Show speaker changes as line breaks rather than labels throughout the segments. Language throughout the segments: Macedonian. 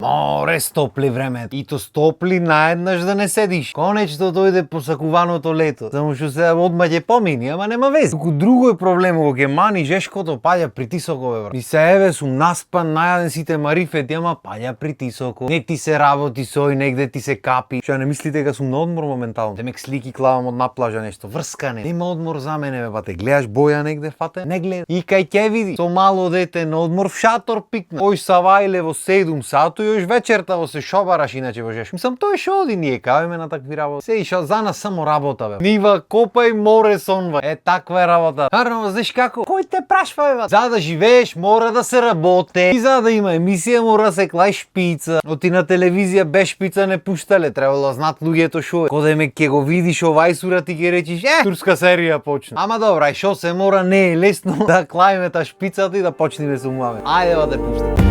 Море стопли време. И то стопли наеднаш да не седиш. Конечно дојде посакуваното лето. Само што се одма ќе помини, ама нема вез. Туку друго е проблем, кога ќе мани жешкото паѓа притисокове врз. И се еве сум наспан, најаден сите марифети, ама паѓа притисоко. Не ти се работи сој, негде ти се капи. Што не мислите дека сум на одмор моментално? Демек слики клавам од наплажа нешто. Врскане. Нема одмор за мене, бе, бате. Гледаш боја негде, фате? Не гледа. И кај ќе види. Со мало дете на одмор в шатор пикна. Ој савајле во 7 сату и вечерта во се шобараш иначе во жеш. Мислам, тој шо оди ние кавиме на такви работи. Се иша за нас само работа, бе. Нива копај, море сонва. Е, таква е работа. Арно, знаеш како? Кој те прашва, бе? За да живееш мора да се работи. И за да има емисија мора да се клај шпица. Оти на телевизија без шпица не пуштале. Требало да знаат луѓето шо е. Коде ме ќе го видиш овај сурат и ќе речиш, турска серија почна. Ама добра, и шо се мора, не е лесно да клајме та шпицата и да почнеме со муаве. Ајде да те пуштам.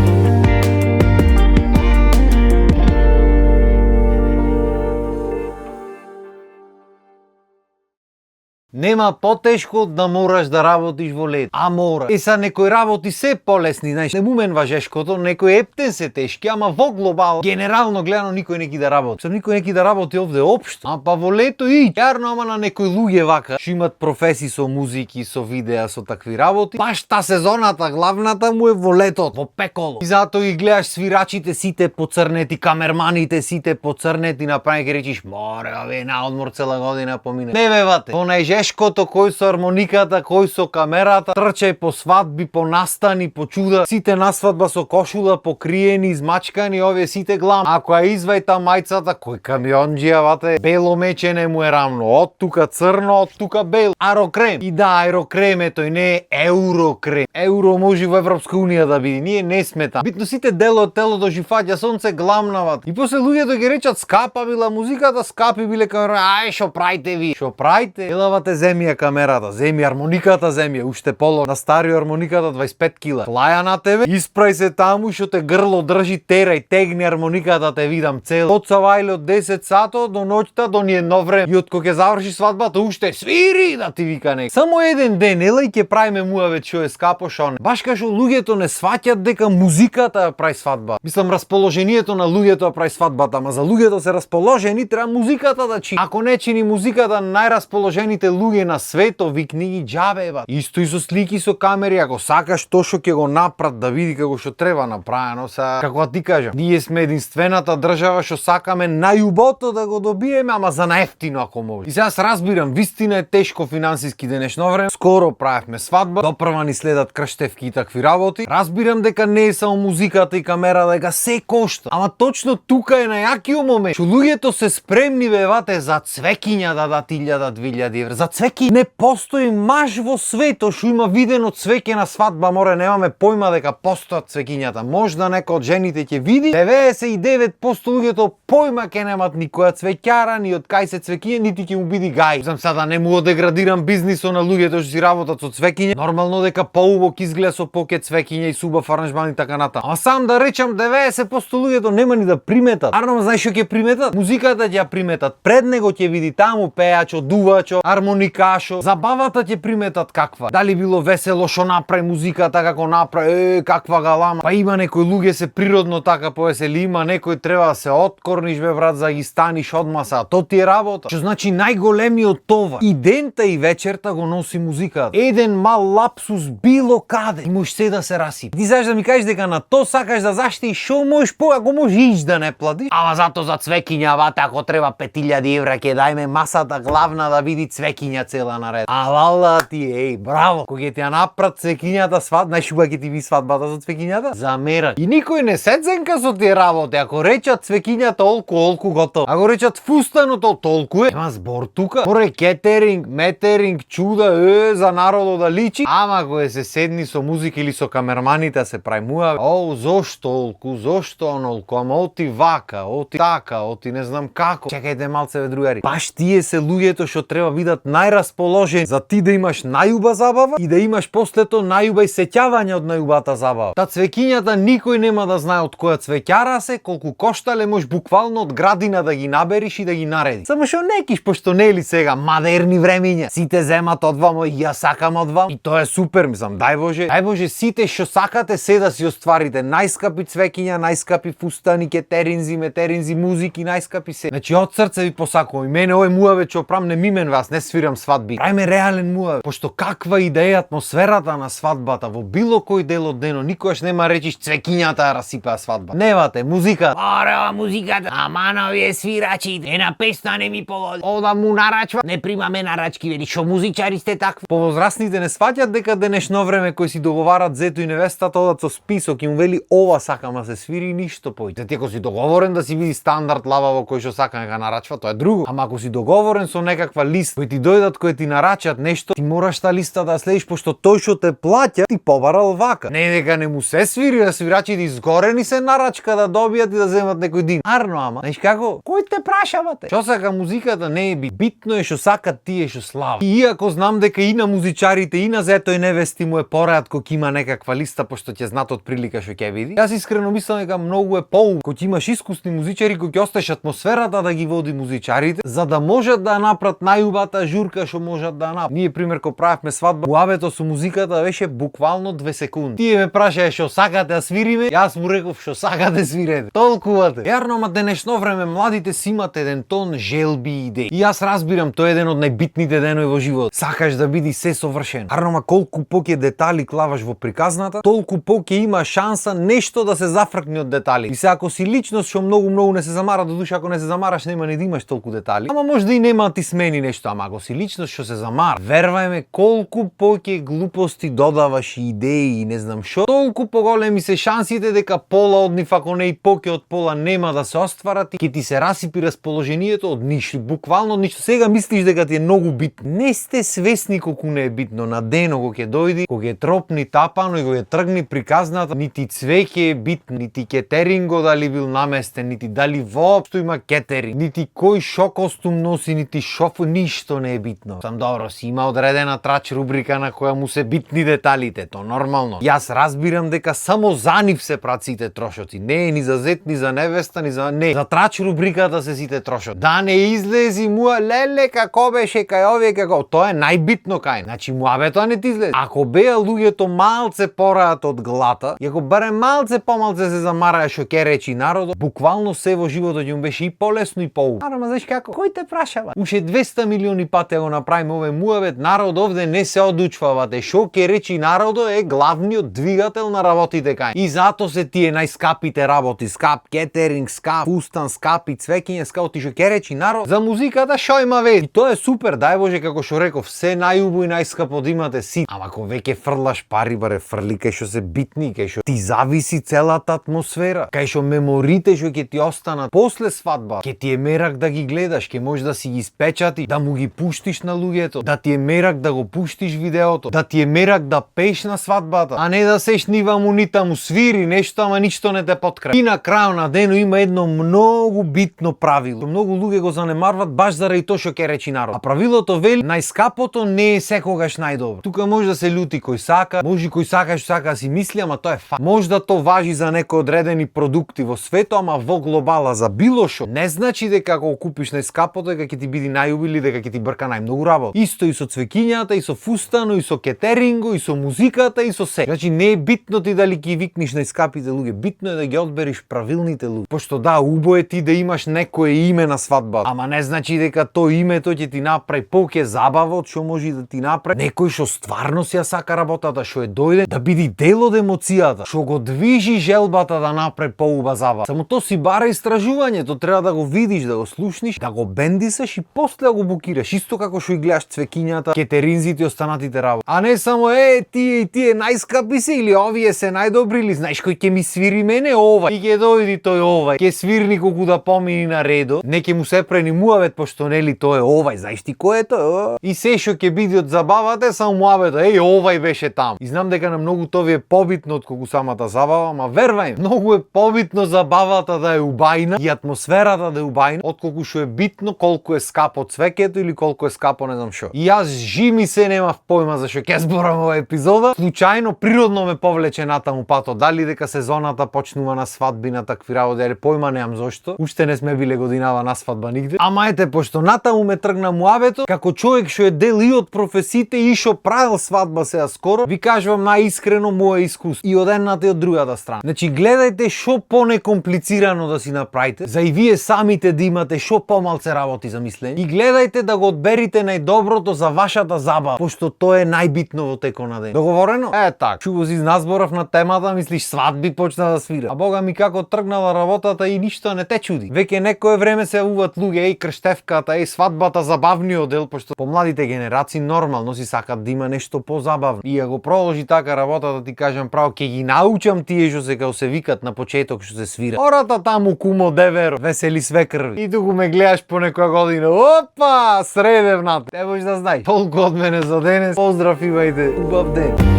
Нема потешко да мораш да работиш во лето. А мора. Е, са некои работи се полесни, знаеш, не муменва жешкото, некои ептен се тешки, ама во глобал, генерално гледано никој не ги да работи. Сам никој не ги да работи овде општо. А па во лето и јарно, ама на некои луѓе вака, што имат професии со музики, со видеа, со такви работи. Баш та сезоната главната му е во летот, во пеколо. И затоа ги гледаш свирачите сите поцрнети, камерманите сите поцрнети, направи ќе речиш, море, овие на одмор цела година помине. Не бевате. Жешкото, кој со армониката, кој со камерата, трчај по свадби, по настани, по чуда, сите на свадба со кошула, покриени, измачкани, овие сите глам. Ако ја извај та мајцата, кој камионџија, вате, бело мечене му е рамно, од тука црно, од тука бело. Аерокрем. И да, аерокрем е тој, не е еурокрем. Еуро може во Европска унија да биде, ние не сме там. Битно сите дело од телото жи фаќа сонце гламнават. И после луѓето ќе речат скапа била музиката, скапи биле камера, ај шо прајте ви? Шо прајте? Елавате земја камерата, земја армониката, земја, уште поло на старио армониката 25 кила. Клаја на тебе, испрај се таму, што те грло држи, терај, тегни армониката, те видам цел. Од савајле од 10 сато до ноќта, до ни едно време. И од кога ќе заврши свадбата, уште свири да ти вика некој. Само еден ден, елај ќе правиме муаве што е скапо, шо не. Баш кашо луѓето не сваќат дека музиката прави свадба. Мислам, расположението на луѓето прави свадбата, ама за луѓето се расположени, треба музиката да чини. Ако не чини музиката, најрасположените луѓе на светот, викни ги џабе, ба. Исто и со слики со камери, ако сакаш тоа што ќе го напрат да види како што треба направено, са како ти кажам, ние сме единствената држава што сакаме најубото да го добиеме, ама за наефтино ако може. И сега разбирам, вистина е тешко финансиски денешно време. Скоро правевме свадба, допрва ни следат крштевки и такви работи. Разбирам дека не е само музиката и камера, дека се кошта. Ама точно тука е најакиот момент, што луѓето се спремни бевате за цвекиња да дадат 1000-2000 евра. За цвеки не постои маж во светот што има видено цвеќе на свадба, море немаме појма дека постојат цвекињата. Можда некој од жените ќе види, 99% луѓето појма ќе немат никоја цвеќара, ни од кај се цвекиња, нити ќе му биде гај. Знам сега не му деградирам бизнисот на луѓето што си работат со цвекиња. Нормално дека поубок изгледа со поке цвекиња и субав аранжман и така натаму. Ама сам да речам 90% луѓето нема ни да приметат. Арно знаеш што ќе приметат? Музиката ќе ја приметат. Пред него ќе види таму пејачо, дувачо, армоникашо, забавата ќе приметат каква. Дали било весело што направи музиката, како направи, каква галама. Па има некои луѓе се природно така повесели, има некој треба да се откорниш бе брат за ги станиш одмаса, то ти е работа. Што значи најголемиот товар и дента и вечерта го носи музиката. Еден мал лапсус било каде и можеш се да се расипи. Ти знаеш да ми кажеш дека на то сакаш да заштиш, шо можеш по, ако можеш да не платиш. Ама зато за цвекиња вате ако треба 5000 евра ќе дајме масата главна да види цвекиња цела наред. А вала ти, еј, браво. Кога ти ја напрат цвекињата свадба, знаеш кога ќе ти би свадбата за цвекињата? За мерак. И никој не се ценка со тие работи. Ако речат цвекињата олку готово. Ако речат фустаното толку е. Ема збор тука. Море кетеринг, метеринг, чуда, за народот да личи. Ама кога се седни со музика или со камерманите се прави муаве. О, зошто олку, зошто онолку, ама оти вака, оти така, оти не знам како. Чекајте малце бе другари. Баш тие се луѓето што треба видат најрасположен за ти да имаш најуба забава и да имаш после тоа најуба и сеќавање од најубата забава. Та цвеќињата никој нема да знае од која цвеќара се, колку коштале можеш буквално од градина да ги набериш и да ги нареди. Само што некиш, пошто нели сега модерни времиња, сите земат од вамо и ја сакам од вам и тоа е супер, мислам, дај Боже сите што сакате се да си остварите најскапи цвеќиња, најскапи фустани, кетеринзи, метеринзи, музики, најскапи се. Значи од срце ви посакувам. И мене овој муавет што прам не мимен вас, не свирам свадби. Прајме реален муавет, пошто каква идеја атмосферата на свадбата во било кој дел од денот, никогаш нема речиш цвеќињата ја расипаа свадба. Невате, музика.
Ора, музиката. Амана овие свирачи, една песна не ми погоди.
Ода му нарачва.
Не примаме нарачки, вели, шо музичари сте такви?
Повозрасните не сваќаат дека денешно време кои си договарат зето и невестата одат со список и му вели ова сакам да се свири ништо појде. Ти ако си договорен да си види стандард лававо кој што сака да нарачва, тоа е друго. Ама ако си договорен со некаква листа, кои ти дојдат кои ти нарачат нешто, ти мораш та листа да следиш пошто тој што те плаќа ти побарал вака. Не дека не му се свири, да свирачите изгорени се нарачка да добијат и да земат некој дин. Арно, ама, знаеш како? Кој те прашавате? Што сака музиката не е битно е што сакат тие што слава. И иако знам дека и на музичарите и на зето и невести му е пораат кога има некаква листа пошто ќе знат од прилика што ќе види. Јас искрено мислам дека многу е поубаво кога имаш искусни музичари кои ќе осташ атмосферата да ги води музичарите, за да можат да направат најубата журка што можат да направат. Ние пример кога правевме свадба, муавето со музиката беше буквално 2 секунди. Тие ме прашаа што сакате да свириме, јас му реков што сакате свирете. Толкувате. Јарно, ама денешно време младите си имат еден тон желби и идеи. И јас разбирам, тоа е еден од најбитните денови во живот. Сакаш да биде се совршено. Арно, ама колку поќе детали клаваш во приказната, толку поќе има шанса нешто да се зафркне од детали. И се ако си личност што многу не се замара, додуша ако не се замараш нема ни да имаш толку детали. Ама можда и нема да ти смени нешто, ама ако си личност што се замара, вервај колку поќе глупости додаваш и идеи и не знам што, толку поголеми се шансите дека пола од нив, ако не и поќе од пола, нема да се остварат и ќе ти се расипи расположението од ништо, буквално ништо. Сега мислиш дека ти е многу битно. Не сте свесни колку не е битно. На дено кога ќе дојди, кога ќе тропни тапано и кога ќе тргни приказната, нити цвеќе е битно, нити кетеринго дали бил наместен, нити дали воопшто има кетеринг, нити кој шо костум носи, нити шоф, ништо не е битно. Сам добро си има одредена трач рубрика на која му се битни деталите, то нормално. Јас разбирам дека само за нив се прават сите трошоци. Не е ни за зет, ни за невеста, ни за не. За трач рубриката се сите трошоци. Да не излези муа леле како беше кај овие како. Тоа е најбитно кај. Значи муабето не ти излезе. Ако беа луѓето малце пораат од глата, и ако барем малце помалце се замараа што ќе речи народот, буквално се во животот ќе му беше и полесно и поубаво. Ама знаеш како? Кој те прашава? Уште 200 милиони пати го направиме овој муавет, народ овде не се одучвавате. Што ќе речи народот е главниот двигател на работите кај. И зато се тие најскапите работи, скап кетеринг, скап фустан, скапи цвеќиња, скап ти што ќе речи народ. За музиката шо има веќе? И тоа е супер, дај Боже, како што реков, се најубаво и најскапо да имате си. Ама ако веќе фрлаш пари, баре фрли кај што се битни, кај што ти зависи целата атмосфера, кај што меморите што ќе ти останат после свадба, ќе ти е мерак да ги гледаш, ќе можеш да си ги испечати, да му ги пуштиш на луѓето, да ти е мерак да го пуштиш видеото, да ти е мерак да пееш на свадбата, а не да сеш нива му ни таму свири нешто, ама ништо не те поткрепи. И на крајот на денот има едно многу битно правило. Многу луѓе го занемарват баш заради тоа што ќе речи народ. А правилото вели најскапото не е секогаш најдобро. Тука може да се љути кој сака, може кој сака што сака да си мисли, ама тоа е факт. Може да тоа важи за некои одредени продукти во светот, ама во глобала за било што не значи дека ако купиш најскапото дека ќе ти биде најубаво или дека ќе ти брка најмногу работа. Исто и со цвеќињата, и со фустано, и со кетеринго, и со музиката, и со се. Значи не е битно ти дали ќе викниш најскапите луѓе, битно е да ги одбереш правилните луѓе. Пошто да, убо е ти да имаш некое име на свадба, ама не значи дека тоа името ќе ти направи поќе забава, што може да ти направи некој што стварно си ја сака работата, што е дојде да биде дел од емоцијата, што го движи желбата да направи поуба забава. Само тоа си бара истражување, тоа треба да го видиш, да го слушниш, да го бендисаш и после да го букираш, исто како што и гледаш цвеќињата, кетеринзите и останатите работи. А не само тие и тие најскапи се или овие се најдобри или знаеш кој ќе ми свири мене ова. И ќе дојди тој овај, ќе свирни колку да помини на редо, не ќе му се прени муавет пошто нели тој е овај, знаеш ти кој е тој? И се што ќе биде од забавата е само муавето, овај беше таму. И знам дека на многу тоа е побитно отколку самата забава, ама вервај, многу е побитно забавата да е убајна и атмосферата да е убајна, отколку што е битно колку е скапо цвеќето или колку е скапо, не знам шо. И јас жими се немав појма за што ќе зборам ова епизода. Случајно природно ме повлече натаму патот. Дали дека сезоната почнува на свадби, на такви работи, или појма немам зошто. Уште не сме биле годинава на свадба нигде. Ама ете, пошто натаму ме тргна муабето, како човек што е дел и од професиите и што правил свадба сега скоро, ви кажувам најискрено мое искуство. И од едната и од другата страна. Значи гледајте што понекомплицирано да си направите, за и вие самите да имате што помалце работи за мислење. И гледајте да го одберите најдоброто за вашата забава, пошто тоа е најбитно во текот на ден. Договорено? Так. Чу го си назборав на темата, мислиш свадби почна да свира. А бога ми како тргнала работата и ништо не те чуди. Веќе некое време се уват луѓе, крштевката, свадбата, забавниот дел, пошто помладите генерации нормално си сакат да има нешто позабавно. И ако продолжи така работата, ти кажам право, ќе ги научам тие што се као се викат на почеток што се свира. Ората таму кумо деверо, весели све крви. И туку ме гледаш по некоја година. Опа, средевната. Те можеш да знаеш. Толку од мене за денес. Поздрав, имајте убав ден.